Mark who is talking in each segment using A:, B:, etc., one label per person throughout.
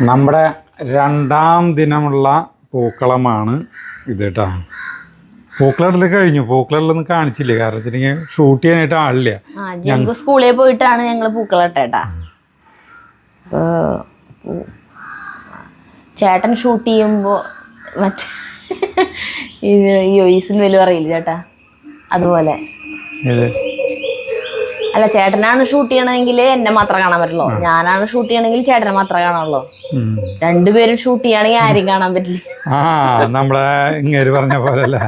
A: നമ്മുടെ രണ്ടാം ദിനമുള്ള പൂക്കളമാണ് ഇത് കേട്ടോ. പൂക്കളിടൽ കഴിഞ്ഞു. പൂക്കളിടലൊന്നും കാണിച്ചില്ല, കാരണം വെച്ചിട്ടുണ്ടെങ്കിൽ ഷൂട്ട് ചെയ്യാനായിട്ട് ആളില്ല.
B: ഞങ്ങൾക്ക് സ്കൂളിൽ പോയിട്ടാണ് ഞങ്ങൾ പൂക്കളിട്ടേട്ടാ. ചേട്ടൻ ഷൂട്ട് ചെയ്യുമ്പോൾ മറ്റേ യോയിസിന് വലിയ അറിയില്ല ചേട്ടാ, അതുപോലെ. അല്ല, ചേട്ടനാണ് ഷൂട്ട് ചെയ്യണമെങ്കിൽ എന്നെ മാത്രം കാണാൻ പറ്റുള്ളൂ, ഞാനാണ് ഷൂട്ട് ചെയ്യണമെങ്കിൽ ചേട്ടനെ മാത്രമേ കാണാനുള്ളൂ. രണ്ടുപേരും ഷൂട്ട് ചെയ്യുകയാണെങ്കിൽ ആരും കാണാൻ പറ്റില്ല.
A: നമ്മളെ ഇങ്ങേര് പറഞ്ഞ പോലെ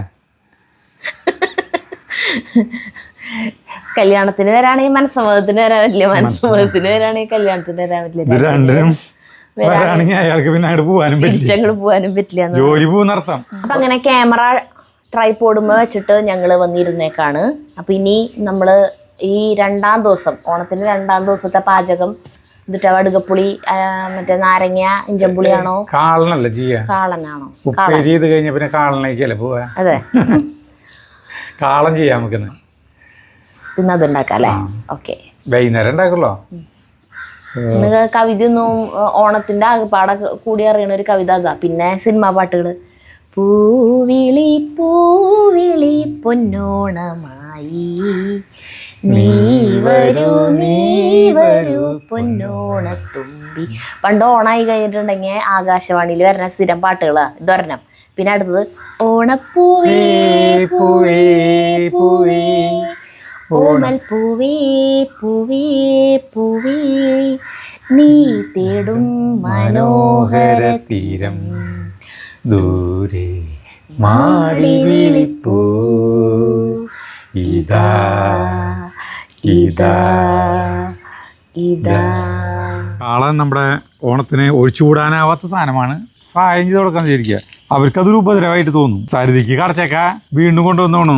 B: കല്യാണത്തിന് വരാണെങ്കിൽ മനസ്സമ്മതത്തിന് വരാൻ പറ്റില്ല, മനസ്സമ്മതത്തിന് വരാണെങ്കിൽ കല്യാണത്തിന് വരാൻ പറ്റില്ല.
A: അയാൾക്ക് പിന്നെ അങ്ങോട്ട്
B: പോവാനും പറ്റില്ല.
A: ജോലി.
B: അപ്പൊ അങ്ങനെ ക്യാമറ ട്രൈപോഡുമ്പോ വെച്ചിട്ട് ഞങ്ങള് വന്നിരുന്നേക്കാണ്. അപ്പൊ ഇനി നമ്മള് ഈ രണ്ടാം ദിവസം, ഓണത്തിന് രണ്ടാം ദിവസത്തെ പാചകം എന്നിട്ട് വടുകപ്പുളി, മറ്റേ നാരങ്ങ ഇഞ്ചമ്പുളിയാണോ
A: കാളനല്ല ചെയ്യാ,
B: കാളനാണോ?
A: കഴിഞ്ഞ പിന്നെ കാളനേക്കല്ലേ പോവാ.
B: അതെ,
A: കാളം ചെയ്യാം നമുക്ക്
B: ഇന്ന് അതുണ്ടാക്കാം അല്ലേ? ഓക്കെ,
A: വൈകുന്നേരം ഉണ്ടാക്കുള്ളൂ.
B: കവിത ഒന്നും ഓണത്തിന്റെ ആകെപ്പാടെ കൂടി അറിയണ ഒരു കവിത അതാ. പിന്നെ സിനിമാ പാട്ടുകള്, പൂവിളി പൂവിളി പൊന്നോണമായി നീ വരൂ പൊന്നോണത്തുമ്പി. പണ്ട് ഓണായി കഴിഞ്ഞിട്ടുണ്ടെങ്കിൽ ആകാശവാണിയിൽ വരുന്ന സ്ഥിരം പാട്ടുകളാ ഇതൊരെണ്ണം. പിന്നെ അടുത്തത് ഓണപ്പൂവേ പൂവേ പൂവേ ഓണൽ പൂവേ പൂവേ പൂവേ നീ തേടും മനോഹര തീരം
A: ദൂരെ മാടി വിളിപ്പൂ ഇതാ ഇതാ ഇതാ. കാളൻ നമ്മുടെ ഓണത്തിന് ഒഴിച്ചുകൂടാനാവാത്ത സാധനമാണ്. സഹായം ചെയ്ത് കൊടുക്കാൻ ശരിക്കുക. അവർക്കതൊരു ഉപദ്രവമായിട്ട് തോന്നും. സരിതയ്ക്ക് കടച്ചേക്ക വീണ്ടും കൊണ്ടുവന്നോണു.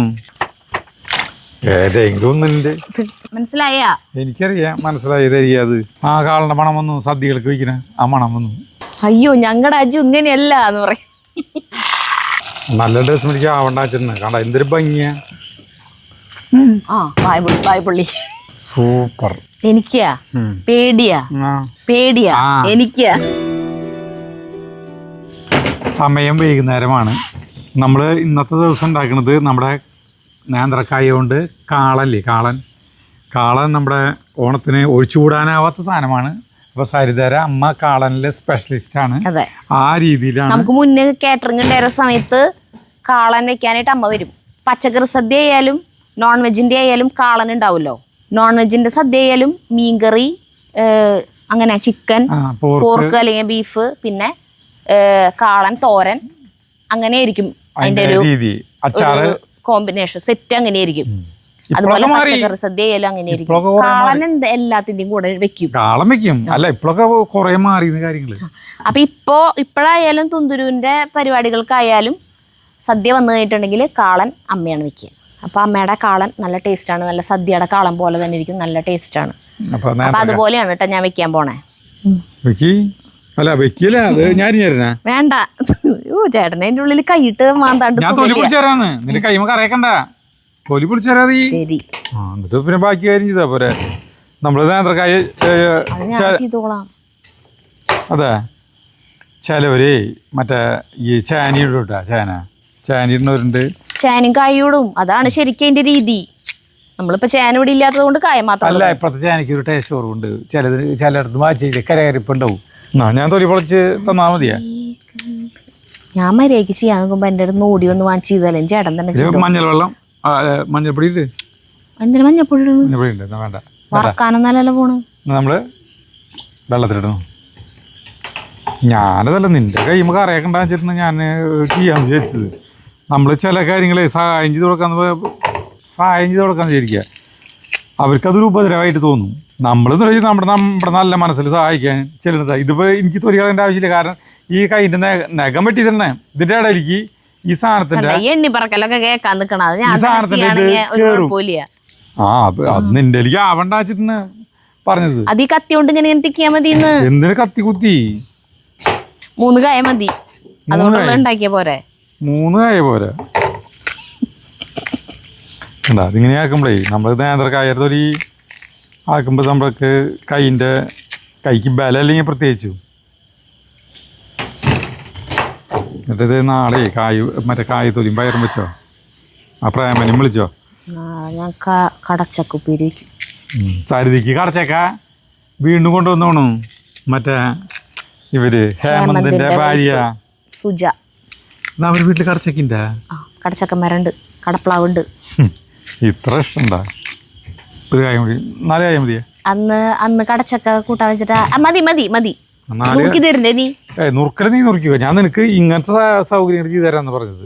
A: ഏതെങ്കിലും ഒന്നുണ്ട്.
B: മനസ്സിലായാ?
A: എനിക്കറിയാം, മനസ്സിലായി. അത് ആ കാളന്റെ മണം വന്നു, സദ്യകൾക്ക് വയ്ക്കണ ആ മണം വന്നു.
B: അയ്യോ, ഞങ്ങളുടെ അജു ഇങ്ങനെയല്ല എന്ന് പറയും.
A: നല്ല ഡ്രസ് മേടിക്കാൻ ആവണ്ട വെച്ചിരുന്നു. കണ്ട എന്തൊരു ഭംഗിയാ.
B: വായ്പുള്ളി
A: സൂപ്പർ.
B: എനിക്കാ പേടിയാ എനിക്കാ.
A: സമയം വൈകുന്നേരമാണ്. നമ്മൾ ഇന്നത്തെ ദിവസം ഉണ്ടാക്കുന്നത് നമ്മുടെ നേന്ത്രക്കായ കൊണ്ട് കാളല്ലേ, കാളൻ നമ്മുടെ ഓണത്തിന് ഒഴിച്ചുകൂടാനാവാത്ത സാധനമാണ്. അപ്പോൾ സരിതര അമ്മ കാളനിലെ സ്പെഷ്യലിസ്റ്റാണ്. ആ രീതിയിലാണ്.
B: നമുക്ക് മുന്നേ കാറ്ററിംഗ് ഉണ്ടായിരുന്ന സമയത്ത് കാളൻ വെക്കാനായിട്ട് അമ്മ വരും. പച്ചക്കറി സദ്യ ആയാലും നോൺ വെജിൻ്റെ ആയാലും കാളൻ ഉണ്ടാവുമല്ലോ. നോൺ വെജിൻ്റെ സദ്യ ആയാലും മീൻകറി, അങ്ങനെ ചിക്കൻ, പോർക്ക് അല്ലെങ്കിൽ ബീഫ്, പിന്നെ കാളൻ തോരൻ, അങ്ങനെയായിരിക്കും അതിൻ്റെ ഒരു കോമ്പിനേഷൻ സെറ്റ്. അങ്ങനെയായിരിക്കും. അതുപോലെ പച്ചക്കറി സദ്യ ആയാലും അങ്ങനെയായിരിക്കും. കാളൻ എല്ലാത്തിന്റെയും കൂടെ വെക്കും.
A: കാളൻ വെക്കും. അല്ല, ഇപ്പോഴൊക്കെ കുറെ മാറി കാര്യങ്ങള്.
B: അപ്പൊ ഇപ്പോഴായാലും തുന്തുരുവിന്റെ പരിപാടികൾക്കായാലും സദ്യ വന്നു കഴിഞ്ഞിട്ടുണ്ടെങ്കിൽ കാളൻ അമ്മയാണ് വെക്കുക. അപ്പൊ അമ്മയുടെ കാളൻ നല്ല ടേസ്റ്റാണ്. നല്ല സദ്യയുടെ കാളൻ പോലെ തന്നെ ഇരിക്കും, നല്ല ടേസ്റ്റാണ്. അപ്പൊ അതുപോലെയാണ് കേട്ടോ ഞാൻ വെക്കാൻ പോണേ. വേണ്ട, ചേട്ടൻ അതിന്റെ ഉള്ളിൽ കൈയിട്ട് മാന്താണ്ട്. ശരി,
A: പിന്നെ ബാക്കി കാര്യം ചെയ്താ പോരെ. നമ്മള് നേന്ത്രക്കായ അതെ, ചിലവര് മറ്റേ ഈ ചാനിയിട്ടാ ചാനിടുന്നവരുണ്ട്.
B: ചേനും കായോടും, അതാണ് ശരിക്കും അതിന്റെ രീതി. നമ്മളിപ്പോ ചേന ഇവിടെ ഇല്ലാത്തത് കൊണ്ട് കായ മാത്രം.
A: അല്ല, ഇപ്പഴത്തെ ചേനയ്ക്ക് ഒരു ടേസ്റ്റ് കുറവുണ്ട്. ചിലയിടത്ത് വായിച്ചില്ല കരകരിപ്പുണ്ടാവും. ഞാൻ തൊലി പൊളിച്ച് തന്നാ മതിയാ.
B: ഞാൻ മര്യാദക്ക് ചെയ്യാൻ നോക്കുമ്പോ എന്റെ അടുത്ത് ഓടി ഒന്ന് വാങ്ങിച്ചു ചെയ്താലേ ചേട്ടൻ തന്നെ.
A: മഞ്ഞൾ വെള്ളം, മഞ്ഞൾപ്പൊടി ഇല്ലേ?
B: എന്തിനാ മഞ്ഞപ്പൊടി
A: വേണ്ട,
B: വറക്കാനൊന്നല്ലല്ലോ പോണ്.
A: നമ്മള് വെള്ളത്തിലിടുന്നു. ഞാനതല്ല, നിന്റെ കൈമ കറിയാക്കണ്ട വെച്ചിരുന്ന ഞാൻ ചെയ്യാന്ന് വിചാരിച്ചത്. നമ്മൾ ചില കാര്യങ്ങളെ സഹായം ചെയ്ത് കൊടുക്കാൻ വിചാരിക്കുക. അവർക്കതൊരു ഉപദ്രവമായിട്ട് തോന്നും. നമ്മൾ നമ്മുടെ നല്ല മനസ്സിൽ സഹായിക്കാൻ ചെല്ലുന്നത്. ഇതിപ്പോൾ എനിക്ക് തൊലി കളയേണ്ട ആവശ്യമില്ല, കാരണം ഈ കൈൻ്റെ നഖം വെട്ടി തന്നെ ഇതിൻ്റെ ഇടയിലേക്ക് ഈ സാധനത്തിന്റെ അത് നിന്റെ ആവണ്ട വെച്ചിട്ട് പറഞ്ഞത്.
B: അത് ഈ കത്തി കൊണ്ട് ഇങ്ങനെ തിക്കിയാ മതി.
A: എന്തിനു കത്തി കുത്തി?
B: 3 കായ മതി, അതുകൊണ്ടുള്ള ഉണ്ടാക്കിയ പോരെ.
A: 3 കായ പോരെ. എന്താ അതിങ്ങനെ ആക്കുമ്പോഴേ നമ്മൾ നേന്ത്രക്കായ തൊലി ആക്കുമ്പോൾ നമ്മൾക്ക് കൈക്ക് ബലം അല്ലെങ്കിൽ പ്രത്യേകിച്ചു എന്നിട്ട് നാളെ മറ്റേ കായത്തൊലിയും പയറും വെച്ചോ, ആ പ്രേമനും വിളിച്ചോ.
B: ഞാൻ കടച്ചക്കുപ്പേരി വയ്ക്കും.
A: സരിതിക്ക് കടച്ചക്ക വീണ്ടും കൊണ്ടുവന്നോണു. മറ്റേ ഇവര് ഹേമന്തിന്റെ ഭാര്യ
B: സുജ,
A: അവര് വീട്ടില് കടച്ചക്കിൻ്റെ
B: കടച്ചക്കന്മാരുണ്ട്, കടപ്ലാവുണ്ട്.
A: ഇത്ര ഇഷ്ടണ്ടാ? ഒരു കാര്യം മതി, 4 കാര്യം മതിയെ.
B: അന്ന് കടച്ചക്ക കൂട്ടാൻ വെച്ചിട്ട് മതി മതി മതി നോക്കി തരണ്ടേ നീ?
A: നുറുക്കല് നീ നുറുക്കിക്കോ, ഞാൻ നിനക്ക് ഇങ്ങനത്തെ സൗകര്യങ്ങൾ ചെയ്തു തരാന്ന് പറഞ്ഞത്.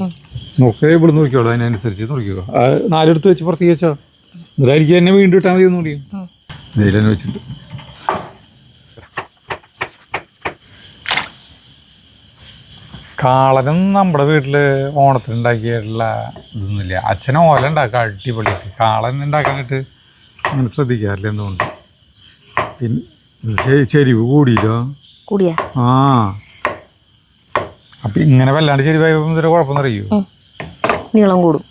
A: നുറുക്കൽ ഇവിടെ നോക്കിയോളൂ, അതിനനുസരിച്ച് നുറുക്കിക്കോ. 4 എടുത്ത് വെച്ച് പുറത്തേക്ക് വെച്ചോ, എന്നിട്ടായിരിക്കും എന്നെ വീണ്ടും ഇട്ടാൽ മതി ഒന്നുകൂടി. ഇതിലെന്നെ വെച്ചിട്ട് കാളനും നമ്മുടെ വീട്ടില് ഓണത്തിന് ഉണ്ടാക്കിയിട്ടുള്ള ഇതൊന്നുമില്ല. അച്ഛനും ഓല ഉണ്ടാക്കാം അടിപൊളിയിട്ട്. കാളൻ ഉണ്ടാക്കാനായിട്ട് അങ്ങനെ ശ്രദ്ധിക്കാറില്ല എന്തുകൊണ്ട്. പിന്നെ ചെരിവ് കൂടിയില്ലോ.
B: കൂടിയാ?
A: ആ, അപ്പൊ ഇങ്ങനെ വല്ലാണ്ട് ചെരിവായപ്പോൾ ഇതൊരു കുഴപ്പമൊന്നും അറിയൂ.
B: നീളം കൂടും.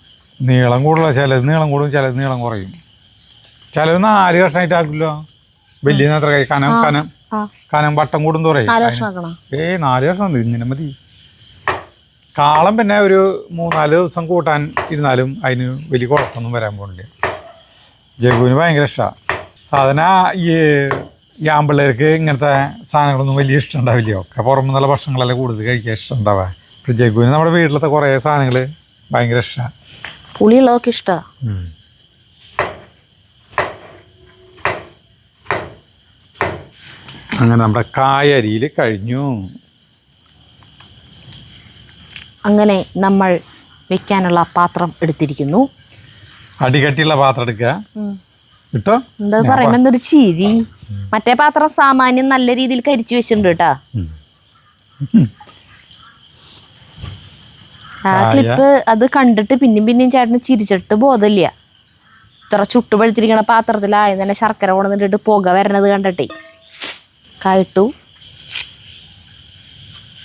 A: നീളം കൂടുതല, ചിലത് നീളം കൂടും, ചിലത് നീളം കുറയും. ചിലത് 4 കഷ്ണമായിട്ട് ആക്കില്ലോ. വലിയ അത്ര കനം കനം കനം വട്ടം കൂടും തോറേ. 4 കഷ്ണം ഇങ്ങനെ മതി. കാളം പിന്നെ ഒരു 3-4 ദിവസം കൂട്ടാൻ ഇരുന്നാലും അതിന് വലിയ കുഴപ്പമൊന്നും വരാൻ പോകുന്നില്ല. ജഗുവിന് ഭയങ്കര ഇഷ്ടമാണ്. സാധാരണ ഈ ആമ്പിള്ളേർക്ക് ഇങ്ങനത്തെ സാധനങ്ങളൊന്നും വലിയ ഇഷ്ടം ഉണ്ടാവില്ല. ഒക്കെ പുറമെ നല്ല ഭക്ഷണങ്ങളെല്ലാം കൂടുതൽ കഴിക്കാൻ ഇഷ്ടം ഉണ്ടാവുക. പക്ഷെ ജഗുവിന് നമ്മുടെ വീട്ടിലത്തെ കുറേ സാധനങ്ങൾ ഭയങ്കര ഇഷ്ടമാണ്.
B: പുളിയുള്ളതൊക്കെ ഇഷ്ടമാണ്.
A: അങ്ങനെ നമ്മുടെ കായരിയിൽ കഴിഞ്ഞു.
B: അങ്ങനെ നമ്മൾ വെക്കാനുള്ള പാത്രം എടുത്തിരിക്കുന്നു.
A: അടികട്ടിയുള്ള പാത്രം എടുക്കുക കിട്ടോ.
B: എന്താ പറയുമ്പോ എന്തൊരു ചിരി. മറ്റേ പാത്രം സാമാന്യം നല്ല രീതിയിൽ കരിച്ചു വെച്ചിട്ടുണ്ട് കേട്ടാ. ആ ക്ലിപ്പ് അത് കണ്ടിട്ട് പിന്നെയും ചേട്ടന് ചിരിച്ചിട്ട് ബോധമില്ല. ഇത്ര ചുട്ടുപഴുത്തിരിക്കണ പാത്രത്തിലായത് തന്നെ ശർക്കര കൊണ്ടുവന്നിട്ട് പുക വരണത് കണ്ടിട്ടേ. കായിട്ടു,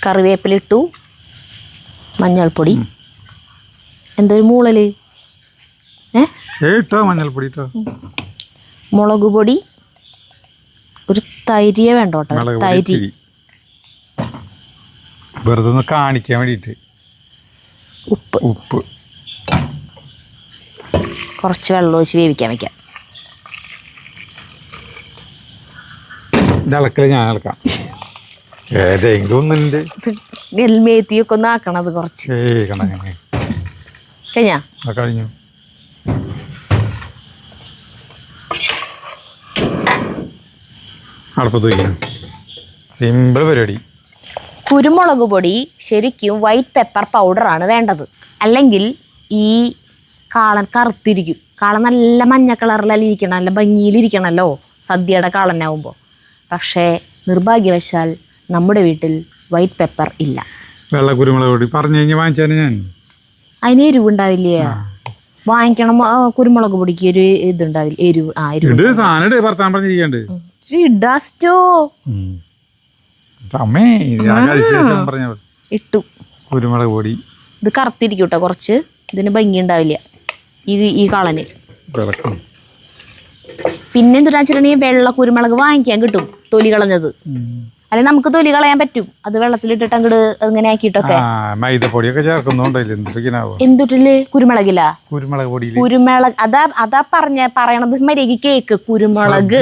B: കറിവേപ്പിലിട്ടു, മഞ്ഞൾപ്പൊടി, എന്തൊരു മൂളല്,
A: മഞ്ഞൾപ്പൊടി,
B: മുളക് പൊടി, ഒരു തൈരിയെ വേണ്ടോട്ടെ, തൈര്
A: വെറുതെ ഒന്ന് കാണിക്കാൻ വേണ്ടിയിട്ട്, ഉപ്പ്,
B: കുറച്ച് വെള്ളം ഒഴിച്ച് വേവിക്കാൻ വെക്കാം.
A: ഇളക്കല് ഞാൻ ഇളക്കാം. ഏതെങ്കിലും ഒന്നുണ്ട്
B: നെൽമേത്തിയൊക്കെ ഒന്ന് ആക്കണത് കുറച്ച്. കഴിഞ്ഞാ
A: കഴിഞ്ഞു. അടുപ്പത്ത് വയ്ക്കണം. സിമ്പിൾ പരിപാടി.
B: കുരുമുളക് പൊടി ശരിക്കും വൈറ്റ് പെപ്പർ പൗഡറാണ് വേണ്ടത്. അല്ലെങ്കിൽ ഈ കാളൻ കറുത്തിരിക്കും. കാളൻ നല്ല മഞ്ഞ കളറിലെല്ലാം ഇരിക്കണം, നല്ല ഭംഗിയിലിരിക്കണമല്ലോ സദ്യയുടെ കാളനാവുമ്പോൾ. പക്ഷേ നിർഭാഗ്യവശാൽ നമ്മുടെ വീട്ടിൽ വൈറ്റ് പെപ്പർ ഇല്ല.
A: വെള്ള കുരുമുളക് പൊടി പറഞ്ഞു കഴിഞ്ഞാൽ വാങ്ങിച്ചാൽ ഞാൻ
B: അതിന് എരിവുണ്ടാവില്ലേ? വാങ്ങിക്കണം. കുരുമുളക് പൊടിക്ക് ഒരു ഇതുണ്ടാവില്ല, എരിവ്. ഇട്ടു
A: കുരുമുളക് പൊടി.
B: ഇത് കറുത്തിരിക്കും കേട്ടോ കുറച്ച്. ഇതിന് ഭംഗി ഉണ്ടാവില്ല ഈ കളന്. പിന്നെ എന്തുട്ടാ വെച്ചിട്ടുണ്ടെങ്കിൽ വെള്ള കുരുമുളക് വാങ്ങിക്കാൻ കിട്ടും, തൊലി കളഞ്ഞത്. അല്ലെങ്കിൽ നമുക്ക് തൊലി കളയാൻ പറ്റും. അത് വെള്ളത്തിലിട്ടിട്ട് അങ്ങോട്ട് അങ്ങനെ ആക്കിയിട്ടൊക്കെ.
A: മൈദപ്പൊടിയൊക്കെ ചേർക്കുന്നുണ്ടോ?
B: എന്തുട്ടില്? കുരുമുളകില്ല,
A: കുരുമുളക്.
B: അതാ പറയണത് മര്യാദക്ക് കേക്ക്. കുരുമുളക്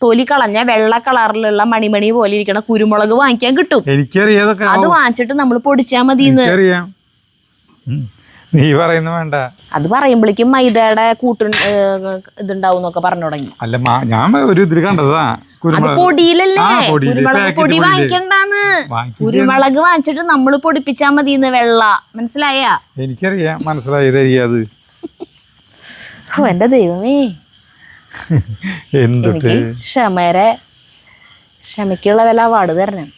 B: തൊലി കളഞ്ഞ വെള്ള കളറിലുള്ള മണിമണി പോലെ ഇരിക്കണ കുരുമുളക് വാങ്ങിക്കാൻ കിട്ടും. അത് വാങ്ങിച്ചിട്ട് നമ്മൾ പൊടിച്ചാ മതിന്ന്.
A: നീ പറയുന്ന വേണ്ട.
B: അത് പറയുമ്പോഴേക്കും മൈദയുടെ ഇതുണ്ടാവും എന്നൊക്കെ പറഞ്ഞു തുടങ്ങി.
A: അല്ല, ഞാൻ ഒരു ഇതിൽ കണ്ടതാ.
B: പൊടിയിലല്ലേ? കുരുമുളക് പൊടി വാങ്ങിക്കണ്ടാന്ന്. കുരുമുളക് വാങ്ങിച്ചിട്ട് നമ്മള് പൊടിപ്പിച്ചാ മതിന്ന്. വെള്ള മനസ്സിലായ?
A: എനിക്കറിയാം, മനസ്സിലായത്.
B: എന്റെ ദൈവമേ, എനിക്ക് ക്ഷമയ്ക്കുള്ള വില അവാർഡ് തരണം.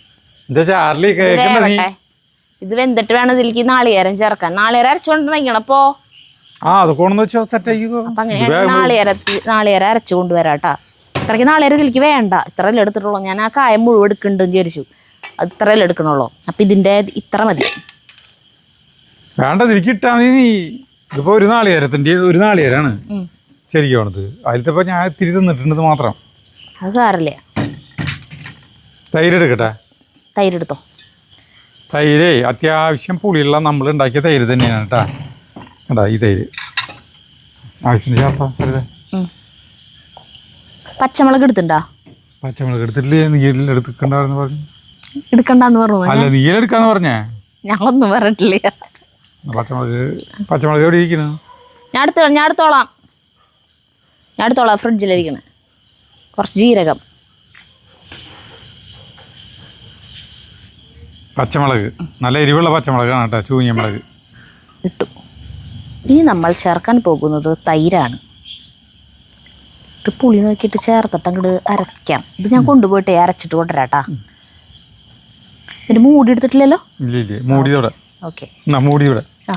B: ഇത് വെന്തിട്ട് വേണം ഇതിലേക്ക് നാളികേരം ചേർക്കാൻ. നാളികേരം അരച്ചോണ്ട് വയ്ക്കണപ്പോ. അപ്പൊ അങ്ങനെ നാളികേരം അരച്ചു കൊണ്ടുവരാട്ടാ. ഇത്രയ്ക്ക് നാളികേരം ഇതിലേക്ക് വേണ്ട. ഇത്രയല്ലേ എടുത്തിട്ടുള്ളൂ. ഞാൻ ആ കായം മുഴുവൻ എടുക്കുന്നുണ്ടെന്ന് വിചാരിച്ചു. അത് ഇത്രയല്ലേ എടുക്കണുള്ളൂ. അപ്പൊ ഇതിന്റെ ഇത്ര മതി.
A: വേണ്ട, ഇതിലേക്കിട്ടാ മതി. ഇതിപ്പോ ഒരു നാളികേരാണ് ശരിക്കും. അതിലത്തെ ഞാൻ തിരി തിന്നിട്ടുണ്ടെന്ന് മാത്രം.
B: അത് സാരല്ലേ.
A: തൈര് എടുക്കട്ടെ?
B: തൈരെടുത്തോ.
A: തൈര് അത്യാവശ്യം പുളിയുള്ള നമ്മൾ ഉണ്ടാക്കിയ തൈര് തന്നെയാണ് കേട്ടോ. കേട്ടാ ഈ തൈര് ആവശ്യത്തിന് ചേർത്താ സരിത.
B: പച്ചമുളക് എടുത്തിണ്ടാ?
A: പച്ചമുളക് എടുത്തിട്ടില്ലേ? നീലെടുക്കണ്ടെന്ന് പറഞ്ഞു.
B: എടുക്കണ്ടെന്ന് പറഞ്ഞു.
A: അല്ല നീലെടുക്കാന്ന് പറഞ്ഞേ.
B: ഞങ്ങളൊന്നും പറഞ്ഞിട്ടില്ല.
A: പച്ചമുളക് എവിടെ ഇരിക്കുന്നു?
B: ഞാൻ എടുത്തോളാം ഫ്രിഡ്ജിലിരിക്കണേ. കുറച്ച് ജീരകം,
A: പച്ചമുളക് നല്ല എരിവുള്ള പച്ചമുളകാണ് കേട്ടോ, ചൂഞ്ഞ മുളക്
B: ഇട്ടു. ഇനി നമ്മൾ ചേർക്കാൻ പോകുന്നത് തൈരാണ്. ഇത് പുളി നോക്കിയിട്ട് ചേർത്തിട്ട് അങ്ങോട്ട് അരയ്ക്കാം. ഇത് ഞാൻ കൊണ്ടുപോയിട്ട് അരച്ചിട്ട് കൊണ്ടുവരാട്ടാ. ഇതിന് മൂടി എടുത്തിട്ടില്ലല്ലോ?
A: ഇല്ല മൂടിയോടെ.
B: ഓക്കെ
A: മൂടിയോടെ.
B: ആ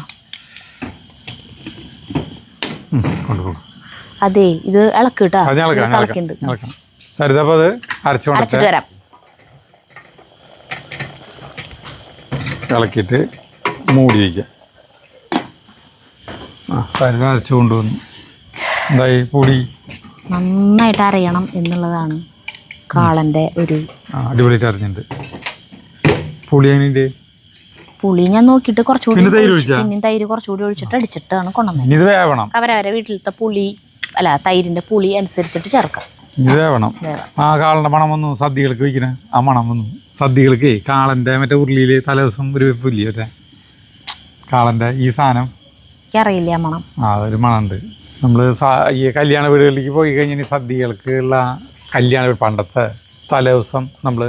A: കൊണ്ടുപോകും.
B: അതെ ഇത് ഇളക്കിട്ടാ.
A: സരിത അപ്പോൾ അത്
B: അരച്ചിട്ട് വരാം.
A: ഇളക്കിയിട്ട് മൂടി വയ്ക്കാം. സരിത അരച്ചു കൊണ്ടുവന്നു. എന്തായി പൊടി
B: നന്നായിട്ട് അരയണം എന്നുള്ളതാണ് കാളൻ്റെ ഒരു
A: അടിപൊളിയായിട്ട് അരഞ്ഞിട്ടുണ്ട്. പുളി എങ്ങനെയുണ്ട്?
B: പുളി ഞാൻ നോക്കിയിട്ട് കുറച്ചുകൂടി പിന്നെ തൈര് കുറച്ചുകൂടി ഒഴിച്ചിട്ട് അടിച്ചിട്ടാണ് കൊണ്ടുവന്നത്.
A: ഇത് വേവണം.
B: അവരവരെ വീട്ടിലത്തെ പുളി അല്ല തൈരിന്റെ പുളി അനുസരിച്ചിട്ട് ചേർക്കാം.
A: ഇത് വേവണം. ആ കാളന്റെ മണം വന്നു. സദ്യകൾക്ക് വയ്ക്കണ ആ മണം വന്നു. സദ്യകൾക്ക് കാളന്റെ മറ്റേ ഉരുളിയിൽ തലേദിവസം ഒരു വെപ്പില്ലേ മറ്റേ കാളന്റെ ഈ സാധനം
B: എനിക്കറിയില്ല ആ മണം.
A: അതൊരു മണമുണ്ട്. നമ്മൾ ഈ കല്യാണ വീടുകളിലേക്ക് പോയി കഴിഞ്ഞാൽ സദ്യകൾക്ക് ഉള്ള കല്യാണ പണ്ടത്തെ തലേദിവസം നമ്മൾ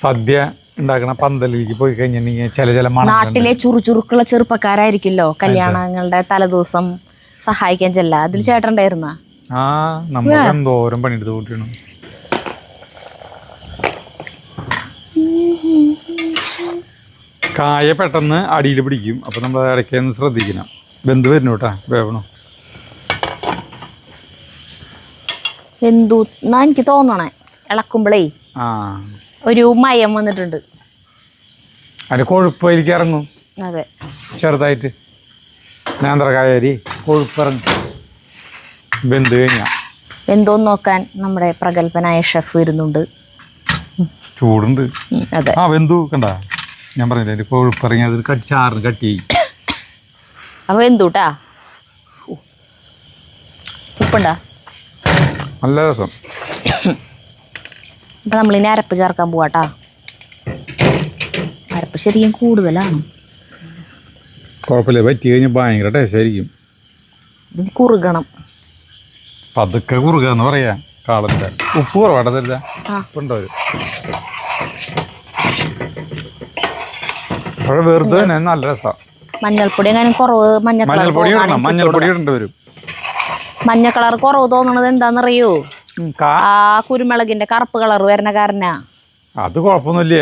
A: സദ്യ ഉണ്ടാക്കണ പന്തലിലേക്ക് പോയി കഴിഞ്ഞിട്ടുണ്ടെങ്കിൽ ചില മണം.
B: നാട്ടിലെ ചുറുചുറുക്കുള്ള ചെറുപ്പക്കാരായിരിക്കുമല്ലോ കല്യാണങ്ങളുടെ തലേദിവസം സഹായിക്കാൻ ചെല്ല. അതിൽ ചേട്ടണ്ടായിരുന്ന
A: നമ്മൾ എന്തോരം പണിയെടുത്ത് കൂട്ടിയാണ്. കായ പെട്ടെന്ന് അടിയിൽ പിടിക്കും. അപ്പം നമ്മൾ ഇടയ്ക്കൊന്ന് ശ്രദ്ധിക്കണം. വെന്ത് വരുന്നു കേട്ടാ, വേവണം.
B: വെന്തു എന്നാ എനിക്ക് തോന്നണേ. ഇളക്കുമ്പോഴേ ഒരു മയം വന്നിട്ടുണ്ട്.
A: അതിന് കൊഴുപ്പ് അതിലേക്ക് ഇറങ്ങും.
B: അതെ
A: ചെറുതായിട്ട് നേന്ത്രക്കായരി കൊഴുപ്പിറങ്ങും. വെന്ത് കഴിഞ്ഞാൽ
B: വെന്തോന്ന് നോക്കാൻ നമ്മുടെ പ്രഗത്ഭനായ ഷെഫ് വരുന്നുണ്ട്.
A: ചൂടുണ്ട്.
B: അതെ
A: വെന്തു കണ്ട. ഞാൻ പറഞ്ഞില്ലേ അതിൻ്റെ കൊഴുപ്പിറങ്ങി അത് ചാറിന് കട്ടി.
B: അപ്പൊ വെന്തൂട്ടാ. ഉപ്പുണ്ടാ?
A: നല്ല രസം.
B: അപ്പം നമ്മളിനി അരപ്പ് ചേർക്കാൻ പോവാട്ടാ. അരപ്പ് ശരിക്കും കൂടുതലാണ്.
A: കുഴപ്പമില്ല, പറ്റി കഴിഞ്ഞാൽ ഭയങ്കര ടേസ്റ്റ് ആയിരിക്കും.
B: ഇതിന് കുറുകണം.
A: പതുക്കെ കുറുകാന്ന് പറയാ. കാളന്റെ ഉപ്പ് കുറവാട്ടെ തരില്ല. ഉപ്പുണ്ടോ? പക്ഷെ വെറുതെ തന്നെ നല്ല രസം.
B: മഞ്ഞൾപ്പൊടി എങ്ങനെ കുറവ്?
A: മഞ്ഞൾപ്പൊടി ഇടേണ്ടി വരും.
B: മഞ്ഞ കളർ കുറവ് തോന്നണത് എന്താണെന്നറിയോ? ആ കുരുമുളകിന്റെ കറുപ്പ് കളർ വരുന്ന കാരനാ.
A: അത് കുഴപ്പമൊന്നുമില്ല.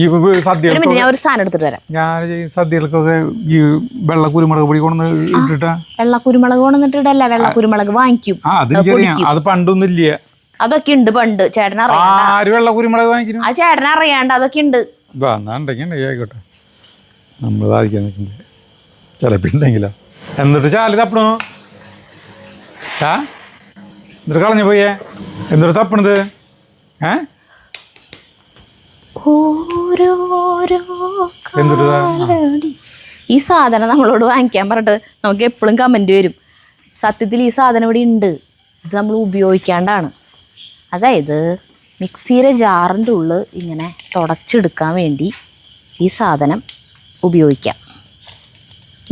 A: ഈ സദ്യ
B: ഞാൻ ഒരു സാധനം എടുത്തിട്ട് വരാം.
A: ഞാൻ സദ്യകൾക്കൊക്കെ ഈ വെള്ള കുരുമുളക് പൊടി കൊണ്ടു ഇട്ടിട്ടാ.
B: വെള്ള കുരുമുളക് കൊണ്ടിട്ടല്ല, വെള്ള കുരുമുളക് വാങ്ങിക്കും.
A: അത് പണ്ടൊന്നും ഇല്ല.
B: അതൊക്കെ ഉണ്ട് പണ്ട്. ചേട്ടൻ
A: ആര് വെള്ള കുരുമുളക് വാങ്ങിക്കുന്നു?
B: ആ ചേട്ടൻ അറിയാണ്ട് അതൊക്കെ ഉണ്ട്.
A: ആയിക്കോട്ടെ, നമ്മൾ സാധിക്കാൻ നിൽക്കുന്നില്ല. ചിലപ്പോ ഉണ്ടെങ്കിലോ. എന്നിട്ട് ചാല് തപ്പണോ? എന്നിട്ട് കളഞ്ഞു പോയേ. എന്നിട്ട് തപ്പണത്
B: ഈ സാധനം നമ്മളോട് വാങ്ങിക്കാൻ പറഞ്ഞിട്ട് നമുക്ക് എപ്പോഴും കമന്റ് വരും. സത്യത്തിൽ ഈ സാധനം ഇവിടെ ഉണ്ട്. ഇത് നമ്മൾ ഉപയോഗിക്കാണ്ടാണ്. അതായത് മിക്സിയുടെ ജാറിൻ്റെ ഉള്ളിൽ ഇങ്ങനെ തുടച്ചെടുക്കാൻ വേണ്ടി ഈ സാധനം ഉപയോഗിക്കാം.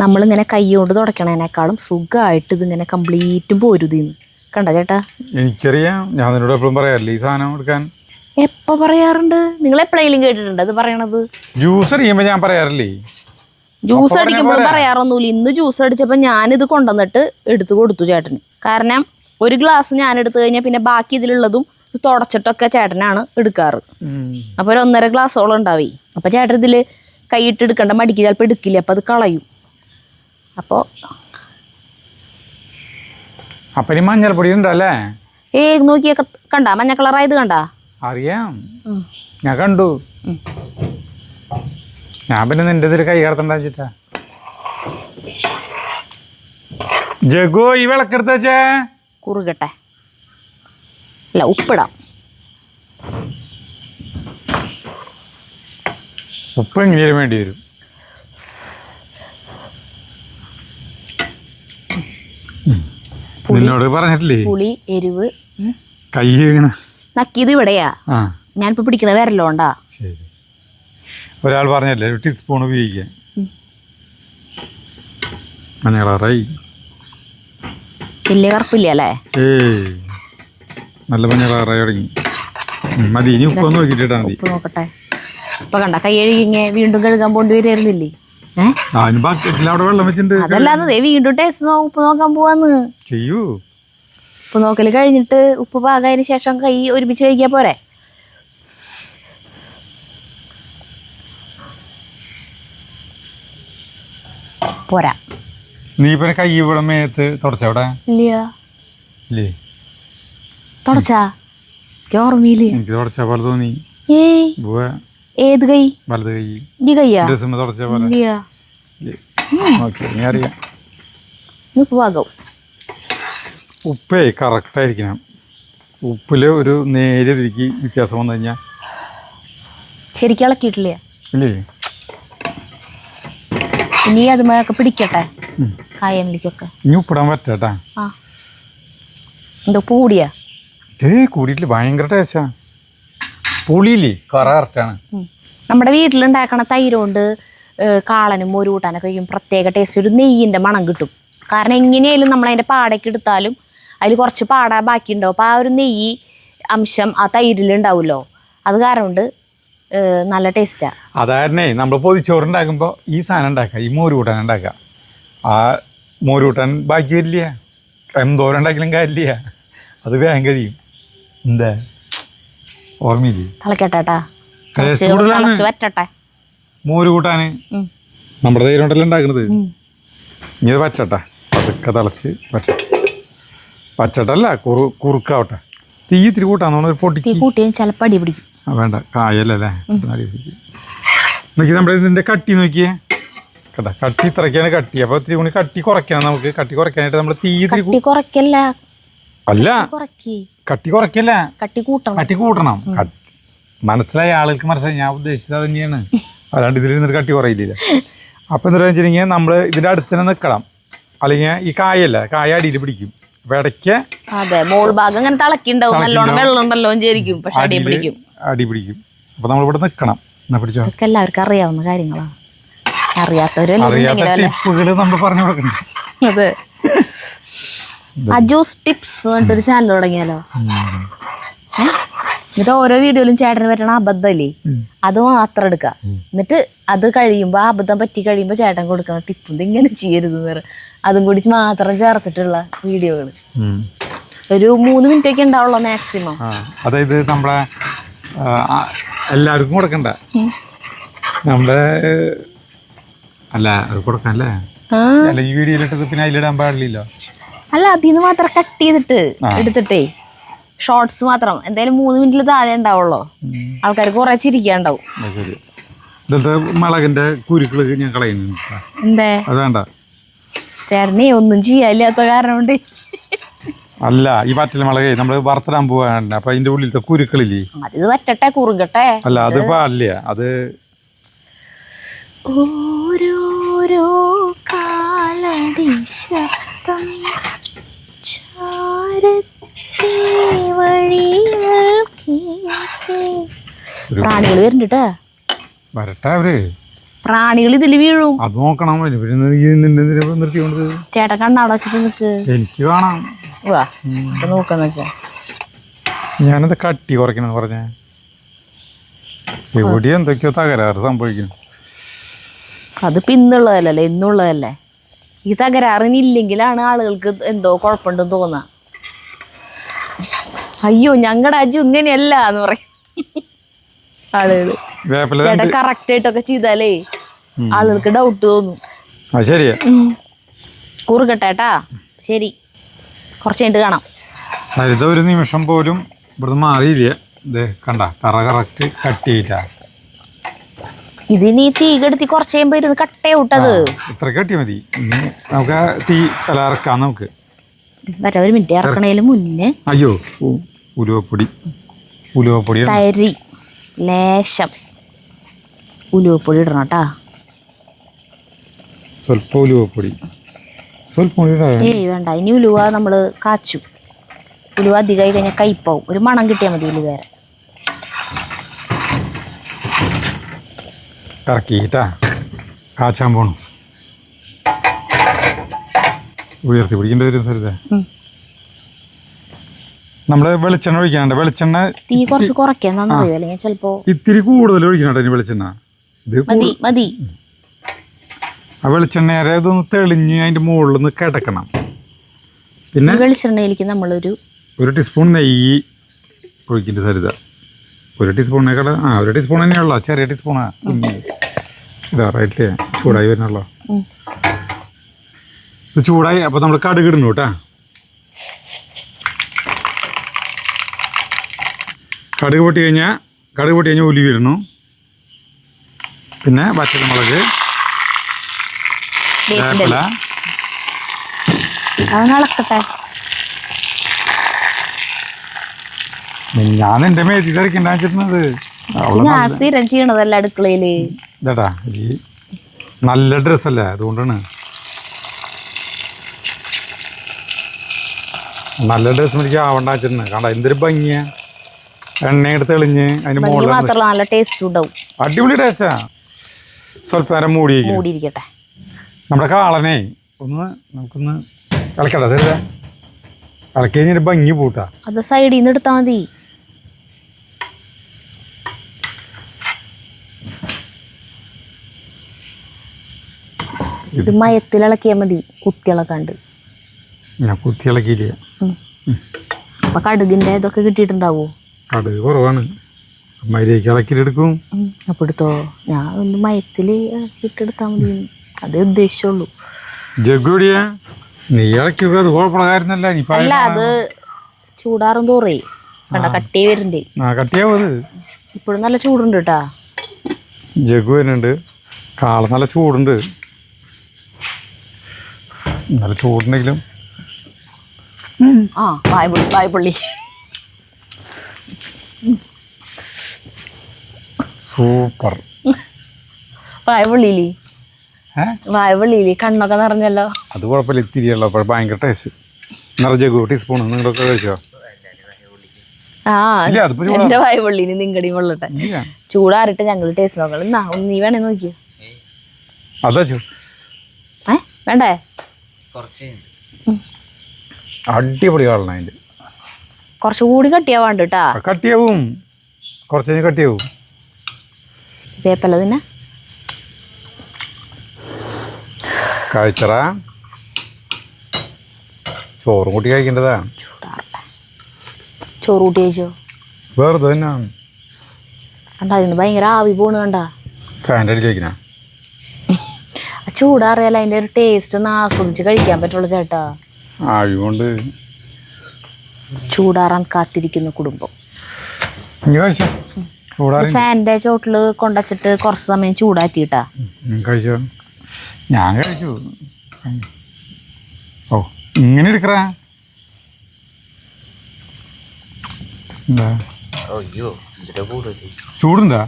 B: നമ്മളിങ്ങനെ കൈ കൊണ്ട് തുടയ്ക്കണതിനേക്കാളും സുഖമായിട്ട് ഇതിങ്ങനെ കംപ്ലീറ്റും പോരുതിന്ന്. കണ്ട ചേട്ടാ?
A: എനിക്കറിയാം. ഞാൻ നിന്നോട് എപ്പോഴും പറയാറില്ല ഈ സാധനം എടുക്കാൻ.
B: എപ്പോൾ പറയാറുണ്ട്? നിങ്ങൾ എപ്പോഴെങ്കിലും കേട്ടിട്ടുണ്ട് അത് പറയണത്?
A: ജ്യൂസ് അടിക്കുമ്പോൾ ഞാൻ പറയാറില്ലേ?
B: ജ്യൂസ് അടിക്കുമ്പോഴും പറയാറൊന്നുമില്ല. ഇന്ന് ജ്യൂസ് അടിച്ചപ്പോൾ ഞാനിത് കൊണ്ടുവന്നിട്ട് എടുത്തു കൊടുത്തു ചേട്ടന്. കാരണം ഒരു ഗ്ലാസ് ഞാൻ എടുത്തു കഴിഞ്ഞാൽ പിന്നെ ബാക്കി ഇതിലുള്ളതും തുടച്ചിട്ടൊക്കെ ചേട്ടനാണ് എടുക്കാറ്. അപ്പോൾ ഒരു 1.5 ഗ്ലാസോളം ഉണ്ടാവേ. അപ്പോൾ ചേട്ടൻ ഇതിൽ കൈയിട്ട് എടുക്കേണ്ട മടിക്ക് ചിലപ്പോൾ എടുക്കില്ല. അപ്പോൾ അത് കളയും. അപ്പോൾ
A: മഞ്ഞൾപ്പൊടി ഉണ്ടല്ലേ?
B: നോക്കിയൊക്കെ കണ്ട മഞ്ഞ കളറായത് കണ്ട?
A: അറിയാം, ഞാൻ കണ്ടു. ഞാൻ പിന്നെ നിന്റെ ഇതിൽ കൈ കടത്തണ്ട വെച്ചിട്ടാ. ജഗു ഈ വിളക്കെടുത്ത് വെച്ചേ.
B: കുറുകട്ടെ. അല്ല ഉപ്പിടാം.
A: ഉപ്പ് എങ്ങനെയാലും വേണ്ടി വരും. നിന്നോട് പറഞ്ഞിട്ടില്ലേ
B: പുളി, എരിവ്.
A: കൈ വീണ്
B: നക്കിയത് ഇവിടെയാ, ഞാനിപ്പോ പിടിക്കണ വരല്ലോണ്ടാ.
A: ശരി, ഒരാൾ പറഞ്ഞല്ലേ ഒരു ടീസ്പൂൺ ഉപയോഗിക്കാൻ. മഞ്ഞ കളറായി.
B: വലിയ കറുപ്പില്ല അല്ലേ?
A: നല്ല മഞ്ഞ കളറായി തുടങ്ങി. മതി, ഇനി ഉപ്പൊന്ന് നോക്കിയിട്ടാ മതി.
B: ഉപ്പ് നോക്കട്ടെ. ഇപ്പൊ കണ്ട കൈ കഴുകിങ്ങ വീണ്ടും കഴുകാൻ പോണ്ടി വരുന്നില്ലേ?
A: അവിടെ വെള്ളം വെച്ചിട്ടുണ്ട്.
B: അതല്ലാതെ വീണ്ടും ടേസ്റ്റ് ഉപ്പ് നോക്കാൻ പോവാന്ന്.
A: ചെയ്യൂ.
B: ഉപ്പ് നോക്കല് കഴിഞ്ഞിട്ട് ഉപ്പ് പാകായതിനു ശേഷം കൈ ഒരുമിച്ച് കഴിക്കാ പോരെ? പോരാ.
A: നീ ഇപ്പൊ കൈ ഇവിടെ മേത്ത് തുടച്ചവിടെ
B: ഇല്ലേ? തുടച്ചാ ഓർമ്മയില്ല.
A: എനിക്ക് തുടച്ച പോലെ തോന്നി.
B: ഏത് കൈ?
A: വലത് കൈ.
B: ഈ കയ്യാ
A: തുടച്ച പോലെ അറിയാം.
B: ഉപ്പ് പാകം.
A: ഉപ്പേ കറക്റ്റ് ആയിരിക്കണം. ഉപ്പില് ഒരു നേരിയ വ്യത്യാസം വന്നു കഴിഞ്ഞാൽ
B: ശരിക്കും ഇളക്കിയിട്ടില്ല.
A: ഇല്ലേ?
B: ഇനി അതുമൊക്കെ പിടിക്കട്ടെ കായമിലേക്കൊക്കെ.
A: ഇനി ഉപ്പിടാൻ പറ്റാട്ടാ.
B: എന്തോ കൂടിയാ?
A: കൂടിയിട്ടില്ല, ഭയങ്കര ടേസ്റ്റാ. പുളിയില്ലേ കറക്റ്റാണ്.
B: നമ്മുടെ വീട്ടിലുണ്ടാക്കണ തൈര് കൊണ്ട് കാളനും മോര് കൂട്ടാനൊക്കെ കഴിക്കും പ്രത്യേക ടേസ്റ്റ്. ഒരു നെയ്യിൻ്റെ മണം കിട്ടും. കാരണം എങ്ങനെയായാലും നമ്മൾ അതിൻ്റെ പാടയ്ക്ക് എടുത്താലും അതിൽ കുറച്ച് പാട ബാക്കി ഉണ്ടാവും. അപ്പോൾ ആ ഒരു നെയ്യ് അംശം ആ തൈരിലുണ്ടാവുമല്ലോ, അത് കാരണം കൊണ്ട് നല്ല ടേസ്റ്റാണ്.
A: അതായിരുന്നേ നമ്മൾ പൊതിച്ചോറുണ്ടാക്കുമ്പോൾ ഈ സാധനം ഉണ്ടാക്കുക, ഈ മോര് കൂട്ടാൻ ഉണ്ടാക്കുക. ആ മോര് കൂട്ടാൻ ബാക്കി വരില്ല, എന്തോരം ഉണ്ടാക്കിയാലും കാര്യമില്ല, അത് വേഗം കഴിയും. എന്താ ഓർമ്മയില്ലേ?
B: തിളക്കട്ടെ, വറ്റട്ടെ.
A: മോര് കൂട്ടാൻ നമ്മുടെ തൈരുണ്ടല്ലോ ഉണ്ടാക്കുന്നത്. ഇനി അത് വറ്റട്ടെ, അതൊക്കെ തിളച്ച് വറ്റട്ടല്ല കുറുക്കാവട്ടെ. തീ ഇത്തിരി കൂട്ടാന്ന് പൊട്ടി
B: കൂട്ടിയും ചിലപ്പോൾ അടി പിടിക്കും.
A: വേണ്ട, കായല്ലേ. നോക്കി നമ്മുടെ ഇതിൻ്റെ കട്ടി നോക്കിയേ കേട്ടാ. കട്ടി ഇത്രയ്ക്കാണ് കട്ടി. അപ്പോൾ ഇത്തിരി കൂടി കട്ടി കുറയ്ക്കണം. നമുക്ക് കട്ടി കുറയ്ക്കാനായിട്ട് നമ്മൾ തീ ഇത്തിരി
B: കുറയ്ക്കല്ല,
A: അല്ല കട്ടി കുറയ്ക്കല്ല, കട്ടി കൂട്ടണം. മനസ്സിലായ ആളുകൾക്ക് മനസ്സിലായി ഞാൻ ഉദ്ദേശിച്ചത് അത് തന്നെയാണ്. അല്ലാണ്ട് ഇതിലിരുന്നിട്ട് കട്ടി കുറയില്ല. അപ്പം എന്താ വെച്ചിട്ടുണ്ടെങ്കിൽ നമ്മൾ ഇതിൻ്റെ അടുത്ത് തന്നെ നിൽക്കണം. അല്ലെങ്കിൽ ഈ കായല്ല, കായ അടിയിൽ പിടിക്കും. അപ്പം ഇടയ്ക്ക്
B: മോൾ ഭാഗം ഇങ്ങനെ തിളക്കിണ്ടാവും, നല്ലോണം വെള്ളം ഉണ്ടല്ലോ വിചാരിക്കും, പക്ഷെ അടി
A: പിടിക്കും. അപ്പം നമ്മളിവിടെ നിൽക്കണം. എന്നാ പിടിച്ചോ.
B: എല്ലാവർക്കും അറിയാവുന്ന കാര്യങ്ങളാണ്. അറിയാത്ത
A: ടിപ്പുകൾ നമ്മൾ പറഞ്ഞു കൊടുക്കണ്ടേ?
B: അതെ. അജൂസ് ടിപ്സ് പറഞ്ഞിട്ടൊരു ചാനൽ തുടങ്ങിയാലോ? എന്നിട്ട് ഓരോ വീഡിയോയിലും ചേട്ടന് പറ്റണ അബദ്ധമല്ലേ അത് മാത്രം എടുക്കുക. എന്നിട്ട് അത് കഴിയുമ്പോൾ ആ അബദ്ധം പറ്റി കഴിയുമ്പോൾ ചേട്ടൻ കൊടുക്കണം ടിപ്പ്, ഇതിങ്ങനെ ചെയ്യരുത് എന്ന്. അതും കൂടി മാത്രം ചേർത്തിട്ടുള്ള വീഡിയോകൾ ഒരു 3 മിനിറ്റ് ഒക്കെ ഉണ്ടാവുള്ളൂ മാക്സിമം.
A: അതായത് നമ്മളെ എല്ലാവർക്കും കൊടുക്കണ്ട, നമ്മുടെ അല്ല അത് കൊടുക്കല്ലേ. ഈ വീഡിയോയിലിട്ടത് പിന്നെ അതിലിടാൻ പാടില്ലല്ലോ.
B: അല്ല, അതിന്ന് മാത്രം കട്ട് ചെയ്തിട്ട് എടുത്തിട്ടേ ഷോർട്സ് മാത്രം എന്തായാലും 3 മിനിറ്റിൽ താഴെ ഉണ്ടാവുള്ളൂ. ആൾക്കാർ കുറെ ചിരിക്കാണ്ടാവും.
A: ഇന്നത്തെ മുളകിന്റെ കുരുക്കള് ഞാൻ കളയുന്നു.
B: എന്തേ?
A: അത് വേണ്ട
B: ചേട്ടനെ ഒന്നും ചെയ്യാനില്ലാത്ത കാരണം കൊണ്ട്.
A: അല്ല, ഈ വറ്റൽ മുളക് നമ്മള് വറുത്തിടാൻ പോവാണ്. അപ്പൊ അതിന്റെ ഉള്ളിലത്തെ കുരുക്കളില്ലേ,
B: അത് വറ്റട്ടെ, കുറുകട്ടെ.
A: അല്ല അത് പാടില്ല. അത്
B: ഓരോരോ കാലടി ശബ്ദം പ്രാണികൾ വരുന്നുണ്ട്.
A: വരട്ടെ അവര്.
B: പ്രാണികൾ ഇതിൽ വീഴും,
A: അത് നോക്കണം. നിർത്തിക്കൊണ്ട്
B: ചേട്ടൻ കണ്ണാടെ വെച്ചിട്ട് നിക്ക്.
A: എനിക്ക് കാണാം.
B: നോക്കാന്ന് വെച്ചാ
A: ഞാനത് കട്ടി കുറയ്ക്കണം പറഞ്ഞ എവിടെ എന്തൊക്കെയോ തകരാറ് സംഭവിക്കുന്നു.
B: അതിപ്പോ ഇന്നുള്ളതല്ലേ, ഇന്നുള്ളതല്ലേ. ഈ തകരാറിനില്ലെങ്കിലാണ് ആളുകൾക്ക് എന്തോ കുഴപ്പമുണ്ടെന്ന് തോന്നാ. അയ്യോ ഞങ്ങളുടെ അജു ഇങ്ങനെയല്ല എന്ന് പറയും ആളുകള്. ചേട്ടൻ കറക്റ്റ് ആയിട്ടൊക്കെ ചെയ്താലേ ആളുകൾക്ക് ഡൗട്ട് തോന്നും.
A: ശരിയാ,
B: കുറുകട്ടേട്ടാ. ശരി, കുറച്ച് കഴിഞ്ഞിട്ട് കാണാം.
A: സരിത ഒരു നിമിഷം പോലും ഇവിടുന്ന് മാറിയില്ല. ഇത് കണ്ട കറക്റ്റ് കട്ട് ചെയ്തിട്ടാ.
B: ഇതിന് ഈ തീ കെടുത്തി കുറച്ച് കഴിയുമ്പോ ഇരുന്ന് കട്ടേ വിട്ടത്.
A: ഇത്ര കട്ടി മതി. നമുക്ക് തീ ഇറക്കാം. നമുക്ക്
B: ഒരു മിനിറ്റ് ഇറക്കണേലും മുന്നേ
A: അയ്യോ ഉലുവപ്പൊടി
B: തരി ലേശം ഉലുവപ്പൊടി ഇടണം കേട്ടാ.
A: സ്വല്പം ഉലുവപ്പൊടി, സ്വല്പം
B: ഏയ് വേണ്ട. ഇനി ഉലുവ നമ്മൾ കാച്ചു. ഉലുവ അധികമായി കഴിഞ്ഞാൽ കയ്പാവും. ഒരു മണം കിട്ടിയാൽ മതി ഉലുവ വേറെ.
A: ഇറക്കിട്ടാ കാച്ചാൻ പോണു. ഉയർത്തി പിടിക്കേണ്ടി വരും സരിത. നമ്മള് വെളിച്ചെണ്ണ ഒഴിക്കാനുണ്ട്. വെളിച്ചെണ്ണ
B: തീ കുറച്ച് കുറയ്ക്കാന്നറിയോ, അല്ലെങ്കിൽ ചിലപ്പോ
A: ഇത്തിരി കൂടുതൽ ഒഴിക്കണോ ഇനി വെളിച്ചെണ്ണ. ഇത്
B: മതി മതി.
A: ആ വെളിച്ചെണ്ണ ഇതൊന്ന് തെളിഞ്ഞ് അതിന്റെ മുകളിൽ നിന്ന് കിടക്കണം. പിന്നെ
B: വെളിച്ചെണ്ണയിലേക്ക് നമ്മളൊരു
A: 1 ടീസ്പൂൺ നെയ്യ് ഒഴിക്കില്ല സരിത. 1 ടീസ്പൂണേക്കാൾ ഒരു ടീസ്പൂൺ തന്നെയുള്ളൂ. ചെറിയ ടീസ്പൂണാ. ഇതാ റൈറ്റില്ലേ ചൂടായി വരുന്നുള്ളൂ. ഇത് ചൂടായി. അപ്പോൾ നമ്മൾ കടുക് ഇടുന്നു കേട്ടാ. കടുക് പൊട്ടി കഴിഞ്ഞാൽ ഉലുവ ഇടുന്നു. പിന്നെ പച്ചമുളക്, വേപ്പില.
B: അതൊന്നിളക്കട്ടെ.
A: ഞാൻ എൻ്റെ മേത്തി തിരക്കുണ്ടാച്ചിരുന്നത്
B: ഞാൻ സ്ഥിരം ചെയ്യണതല്ല അടുക്കളയില്.
A: ഇതാട്ടാ ഈ നല്ല ഡ്രസ്സല്ലേ, അതുകൊണ്ടാണ്. നല്ല ഡ്രസ്സ് എനിക്ക് ആവണ്ടാച്ചിരുന്നത്. കണ്ട എന്തൊരു ഭംഗിയാ. എണ്ണയെടുത്ത് തെളിഞ്ഞ് അതിന് മുകളിൽ
B: മാത്രമല്ല നല്ല ടേസ്റ്റ് ഉണ്ടാവും.
A: അടിപൊളി ടേസ്റ്റാ. സ്വല്പ നേരം
B: മൂടിയിരിക്കട്ടെ.
A: നമ്മുടെ കാളനെ നമുക്കൊന്ന് ഇളക്കട്ടെ തരുക. ഇളക്കി കഴിഞ്ഞൊരു ഭംഗി പൂട്ടാ.
B: അത് സൈഡിൽ നിന്ന് എടുത്താൽ മതി. ഇത് മയത്തിൽ ഇളക്കിയാൽ മതി, കുത്തിളക്കാണ്ട്.
A: ഞാൻ കുത്തിയിളക്കിയില്ല.
B: അപ്പൊ കടുകിന്റെ ഇതൊക്കെ കിട്ടിയിട്ടുണ്ടാവോ?
A: കടുക് കുറവാണ്. മൈലേക്ക് ഇളക്കിയിട്ടെടുക്കും.
B: അപ്പൊ എടുത്തോ. ഞാൻ ഒന്ന് മയത്തില് ഇളക്കിട്ടെടുത്താൽ മതി. അതേ ഉദ്ദേശിച്ചുള്ളൂ.
A: ജഗ്ഗുടിയാ നീ ഇളക്കുക. അത് കുഴപ്പമുള്ള.
B: അല്ല, അത് ചൂടാറും തോറേ കണ്ട കട്ടി വരുന്നുണ്ട്.
A: കട്ടിയാവും. അത്
B: ഇപ്പോഴും നല്ല ചൂടുണ്ട് കേട്ടാ.
A: ജഗ്ഗു വരുന്നുണ്ട്. കാള നല്ല ചൂടുണ്ട്. നല്ല ചൂടുണ്ടെങ്കിലും
B: വായ്പള്ളി
A: സൂപ്പർ.
B: വായ്പള്ളിയില് കണ്ണൊക്കെ നിറഞ്ഞല്ലോ.
A: അത് കുഴപ്പമില്ല. ഇത്തിരിയല്ലോ. അപ്പോൾ ഭയങ്കര ടേസ്റ്റ്. ജഗ്ഗു ടീസ്പൂൺ നിങ്ങളൊക്കെ കഴിച്ചോ?
B: എന്റെ വായ്പള്ളിന് നിങ്ങടി കൊള്ളട്ടെ. ചൂടാറിട്ട് ഞങ്ങൾ ടേസ്റ്റ് നോക്കണം. എന്നാ ഒന്ന് നീ വേണേ നോക്കിയോ.
A: അതാ
B: വേണ്ടേ?
A: അടിപൊളി കാണണം. അതിന്റെ
B: കുറച്ചുകൂടി കട്ടിയാവാണ്ട് കേട്ടാ.
A: കട്ടിയാവും. കുറച്ച് കഴിഞ്ഞ് കട്ടിയാവും.
B: വേപ്പല്ല പിന്നെ
A: കഴിച്ചറ. ചോറും കൂട്ടി കഴിക്കേണ്ടതാ.
B: ചോറ് കൂട്ടി കഴിച്ചോ?
A: വെറുതെ തന്നെ.
B: കണ്ടാ അതിന് ഭയങ്കര ആവി പോണ്. കണ്ടാ
A: ഫാൻ്റെ അടിയിൽ കഴിക്കണ
B: ചൂടാറിയാലോ അതിന്റെ ഒരു ടേസ്റ്റ് ഒന്ന് ആസ്വദിച്ച് കഴിക്കാൻ പറ്റുള്ളൂ ചേട്ടാ.
A: ആവി കൊണ്ട്
B: ചൂടാറാൻ കാത്തിരിക്കുന്ന കുടുംബം. ഫാനിന്റെ ചോട്ടില് കൊണ്ടുവച്ചിട്ട് കുറച്ച് സമയം ചൂടാക്കിട്ടാ
A: കഴിച്ചോ? ഞാൻ കഴിച്ചു. ഓ ഇങ്ങനെ എടുക്കറ. ചൂടുണ്ടാ?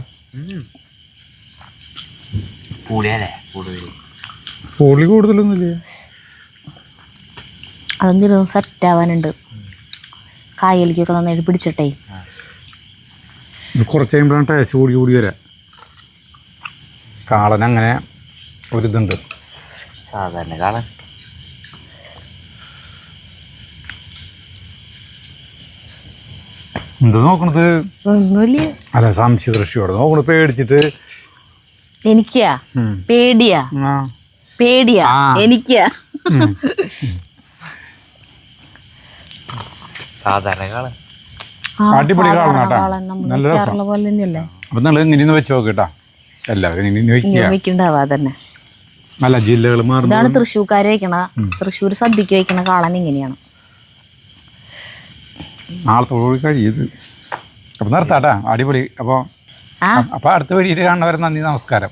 A: പൊളി കൂടുതലൊന്നുമില്ല.
B: അതൊന്നും സെറ്റ് ആവാനുണ്ട്. കായലിക്കൊക്കെ നന്നായിട്ട് പിടിച്ചിട്ടേ.
A: കുറച്ച് കഴിയുമ്പോഴാണ് ടേസ്റ്റ് കൂടി വരാം. കാളൻ അങ്ങനെ ഒരിതുണ്ട്.
C: സാധാരണ കാളൻ
A: എന്താ നോക്കണത്?
B: ഒന്നുമില്ല.
A: അല്ല സംശയ ദൃഷ്ടിയോടെ നോക്കണത്. പേടിച്ചിട്ട്
B: എനിക്കാ പേടിയാ. എനിക്കാ
C: സാധാരണ കാളൻ.
A: അടിപൊളി കാളനാട്ടാ. നല്ല രസം. അപ്പൊ നിങ്ങൾ ഇങ്ങനെ വെച്ച് നോക്കിട്ടാ. എല്ലാവരും ഇനി
B: വെക്കണ്ടാവാ തന്നെ.
A: അല്ല ജില്ലകൾ മാറും.
B: ഇതാണ് തൃശ്ശൂർക്കാര് വെക്കണ. തൃശ്ശൂർ സദ്യക്ക് വെക്കണ കാളൻ ഇങ്ങനെയാണ്.
A: നാളത്തോട് കഴിയത്. അപ്പൊ നിർത്താട്ടാ. അടിപൊളി. അപ്പൊ അടുത്ത വീഡിയോയിൽ കാണുന്നവരെ നന്ദി, നമസ്കാരം.